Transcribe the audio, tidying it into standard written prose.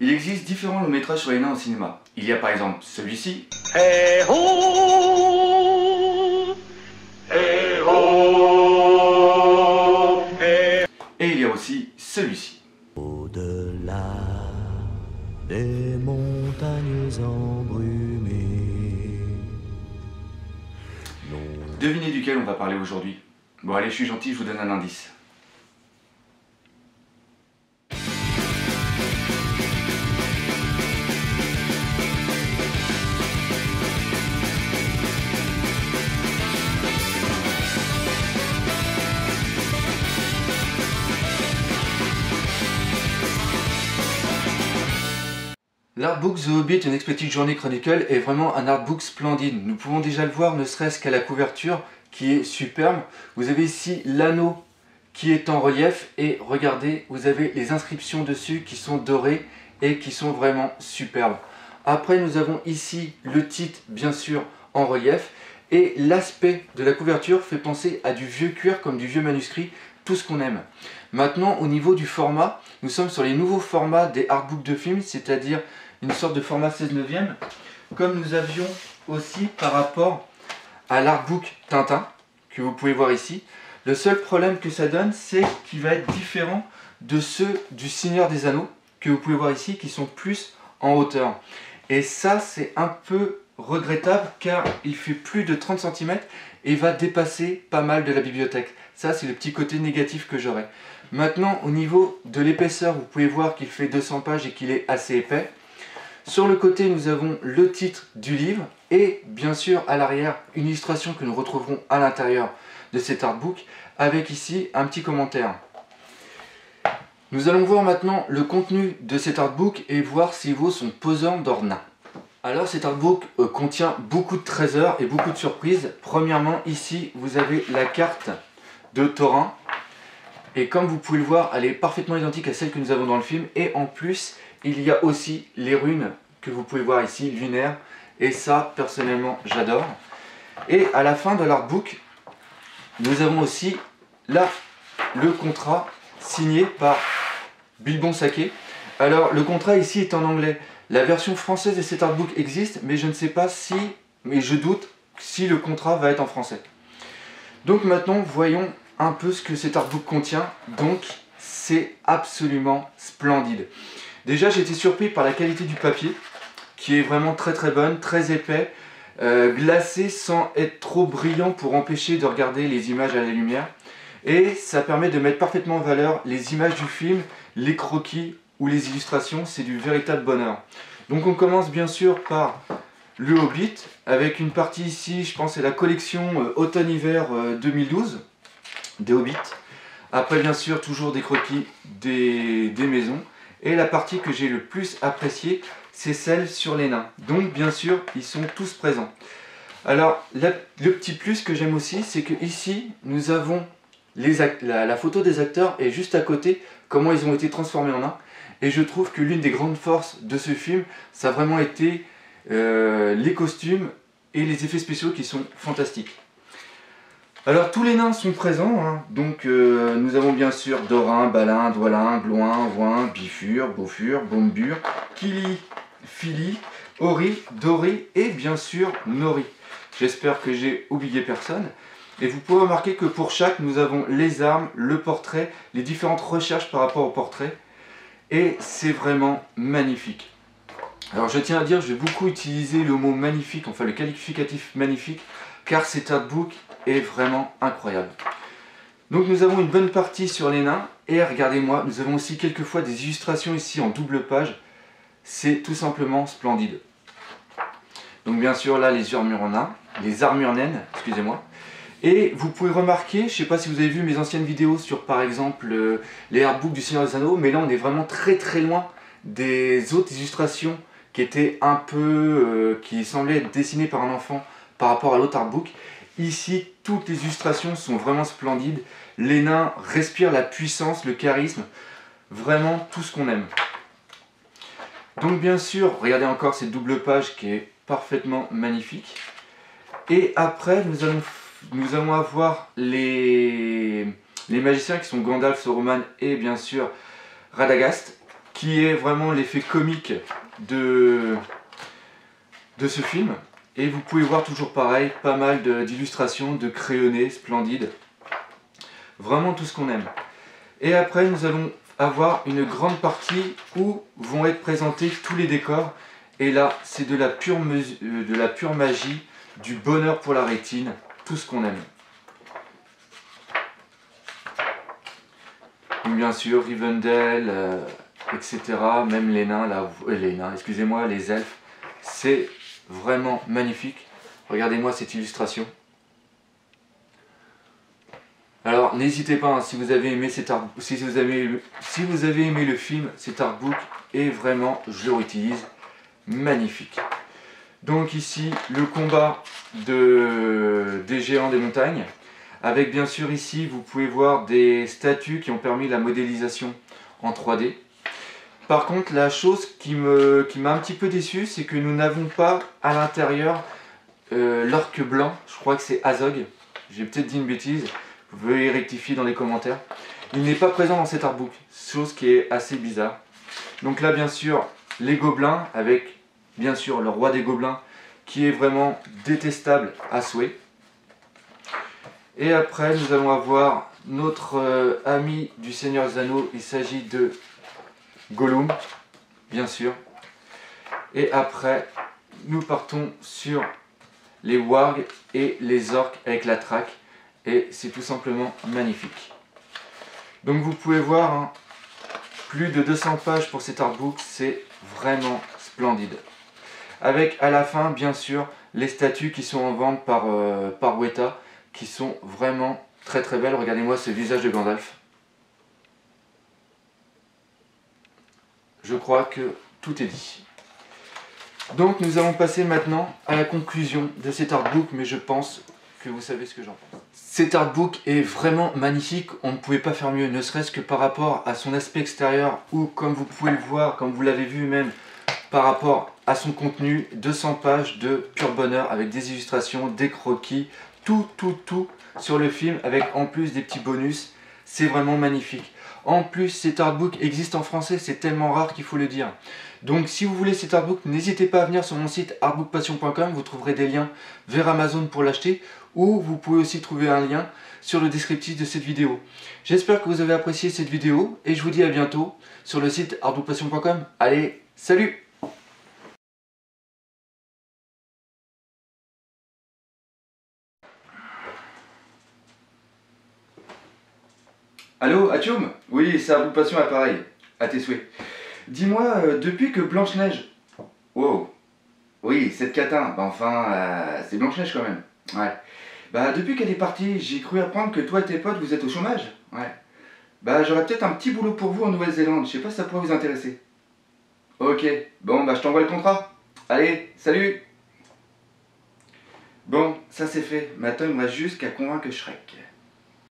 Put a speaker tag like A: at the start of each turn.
A: Il existe différents longs métrages sur les nains au cinéma. Il y a par exemple celui-ci.
B: Hey ho, hey ho, hey.
A: Et il y a aussi celui-ci.
C: Au-delà des montagnes embrumées.
A: Devinez duquel on va parler aujourd'hui. Bon allez, je suis gentil, je vous donne un indice. L'artbook The Hobbit, une Expedited Journey Chronicle est vraiment un artbook splendide. Nous pouvons déjà le voir ne serait-ce qu'à la couverture qui est superbe. Vous avez ici l'anneau qui est en relief et regardez, vous avez les inscriptions dessus qui sont dorées et qui sont vraiment superbes. Après nous avons ici le titre bien sûr en relief et l'aspect de la couverture fait penser à du vieux cuir comme du vieux manuscrit, tout ce qu'on aime. Maintenant au niveau du format, nous sommes sur les nouveaux formats des artbooks de films, c'est-à-dire une sorte de format 16/9, comme nous avions aussi par rapport à l'artbook Tintin, que vous pouvez voir ici. Le seul problème que ça donne, c'est qu'il va être différent de ceux du Seigneur des Anneaux, que vous pouvez voir ici, qui sont plus en hauteur. Et ça, c'est un peu regrettable, car il fait plus de 30 cm et va dépasser pas mal de la bibliothèque. Ça, c'est le petit côté négatif que j'aurais. Maintenant, au niveau de l'épaisseur, vous pouvez voir qu'il fait 200 pages et qu'il est assez épais. Sur le côté, nous avons le titre du livre et bien sûr à l'arrière, une illustration que nous retrouverons à l'intérieur de cet artbook avec ici un petit commentaire. Nous allons voir maintenant le contenu de cet artbook et voir s'il vaut son pesant d'or nain. Alors cet artbook contient beaucoup de trésors et beaucoup de surprises. Premièrement, ici, vous avez la carte de Thorin. Et comme vous pouvez le voir, elle est parfaitement identique à celle que nous avons dans le film. Et en plus, il y a aussi les runes que vous pouvez voir ici, lunaires. Et ça, personnellement, j'adore. Et à la fin de l'artbook, nous avons aussi là le contrat signé par Bilbon Saquet. Alors, le contrat ici est en anglais. La version française de cet artbook existe, mais je ne sais pas si, mais je doute si le contrat va être en français. Donc maintenant, voyons un peu ce que cet artbook contient. Donc c'est absolument splendide. Déjà j'ai été surpris par la qualité du papier qui est vraiment très très bonne, très épais, glacé sans être trop brillant pour empêcher de regarder les images à la lumière. Et ça permet de mettre parfaitement en valeur les images du film, les croquis ou les illustrations, c'est du véritable bonheur. Donc on commence bien sûr par le Hobbit avec une partie ici, je pense c'est la collection automne-hiver 2012. Des hobbits, après bien sûr toujours des croquis des maisons, et la partie que j'ai le plus appréciée c'est celle sur les nains, donc bien sûr ils sont tous présents. Alors le petit plus que j'aime aussi c'est que ici nous avons la photo des acteurs et juste à côté comment ils ont été transformés en nains, et je trouve que l'une des grandes forces de ce film ça a vraiment été les costumes et les effets spéciaux qui sont fantastiques. Alors tous les nains sont présents, hein. Donc nous avons bien sûr Dorin, Balin, Dwalin, Gloin, Ouin, Bifur, Bofur, Bombur, Kili, Fili, Ori, Dori et bien sûr Nori. J'espère que j'ai oublié personne. Et vous pouvez remarquer que pour chaque, nous avons les armes, le portrait, les différentes recherches par rapport au portrait. Et c'est vraiment magnifique. Alors je tiens à dire, je vais beaucoup utiliser le mot magnifique, enfin le qualificatif magnifique, car cet artbook est vraiment incroyable. Donc nous avons une bonne partie sur les nains et regardez-moi, nous avons aussi quelquefois des illustrations ici en double page. C'est tout simplement splendide. Donc bien sûr là les armures en nains, les armures naines, excusez-moi. Et vous pouvez remarquer, je ne sais pas si vous avez vu mes anciennes vidéos sur par exemple les artbooks du Seigneur des Anneaux, mais là on est vraiment très très loin des autres illustrations qui étaient un peu, qui semblaient être dessinées par un enfant par rapport à l'autre artbook. Ici, toutes les illustrations sont vraiment splendides. Les nains respirent la puissance, le charisme, vraiment tout ce qu'on aime. Donc bien sûr, regardez encore cette double page qui est parfaitement magnifique. Et après, nous allons avoir les magiciens qui sont Gandalf, Saruman et bien sûr Radagast. qui est vraiment l'effet comique de ce film. Et vous pouvez voir toujours pareil, pas mal d'illustrations, de crayonnés splendides. Vraiment tout ce qu'on aime. Et après nous allons avoir une grande partie où vont être présentés tous les décors. Et là c'est de la pure magie, du bonheur pour la rétine, tout ce qu'on aime. Donc, bien sûr Rivendell, etc. Même les nains, là, excusez-moi, les elfes. C'est vraiment magnifique. Regardez-moi cette illustration. Alors n'hésitez pas, hein, si vous avez aimé si vous avez aimé le film, cet artbook est vraiment, je le réutilise, magnifique. Donc ici le combat des géants des montagnes, avec bien sûr ici vous pouvez voir des statues qui ont permis la modélisation en 3D. Par contre la chose qui m'a un petit peu déçu, c'est que nous n'avons pas à l'intérieur l'orque blanc, je crois que c'est Azog, j'ai peut-être dit une bêtise. Vous pouvez rectifier dans les commentaires. Il n'est pas présent dans cet artbook, chose qui est assez bizarre. Donc là, bien sûr, les gobelins, avec bien sûr le roi des gobelins, qui est vraiment détestable à souhait. Et après, nous allons avoir notre ami du Seigneur des Anneaux. Il s'agit de Gollum, bien sûr. Et après, nous partons sur les wargs et les orques avec la traque. Et c'est tout simplement magnifique. Donc vous pouvez voir, hein, plus de 200 pages pour cet artbook, c'est vraiment splendide. Avec à la fin, bien sûr, les statues qui sont en vente par Weta, qui sont vraiment très très belles. Regardez-moi ce visage de Gandalf. Je crois que tout est dit. Donc nous allons passer maintenant à la conclusion de cet artbook, mais je pense que vous savez ce que j'en pense. Cet artbook est vraiment magnifique, on ne pouvait pas faire mieux, ne serait-ce que par rapport à son aspect extérieur, ou comme vous pouvez le voir, comme vous l'avez vu même, par rapport à son contenu, 200 pages de pur bonheur, avec des illustrations, des croquis, tout sur le film, avec en plus des petits bonus, c'est vraiment magnifique. En plus, cet artbook existe en français, c'est tellement rare qu'il faut le dire. Donc si vous voulez cet artbook, n'hésitez pas à venir sur mon site artbookpassion.com, vous trouverez des liens vers Amazon pour l'acheter, ou vous pouvez aussi trouver un lien sur le descriptif de cette vidéo. J'espère que vous avez apprécié cette vidéo, et je vous dis à bientôt sur le site artbookpassion.com. Allez, salut! Allô, Atchoum? Oui, c'est Artbook Passion, appareil, à tes souhaits. Dis-moi, depuis que Blanche-Neige... Wow. Oui, cette catin, bah enfin, c'est Blanche-Neige quand même. Ouais. Bah depuis qu'elle est partie, j'ai cru apprendre que toi et tes potes, vous êtes au chômage. Ouais. Bah j'aurais peut-être un petit boulot pour vous en Nouvelle-Zélande, je sais pas si ça pourrait vous intéresser. Ok, bon bah je t'envoie le contrat. Allez, salut! Bon, ça c'est fait, maintenant il me reste juste qu'à convaincre Shrek.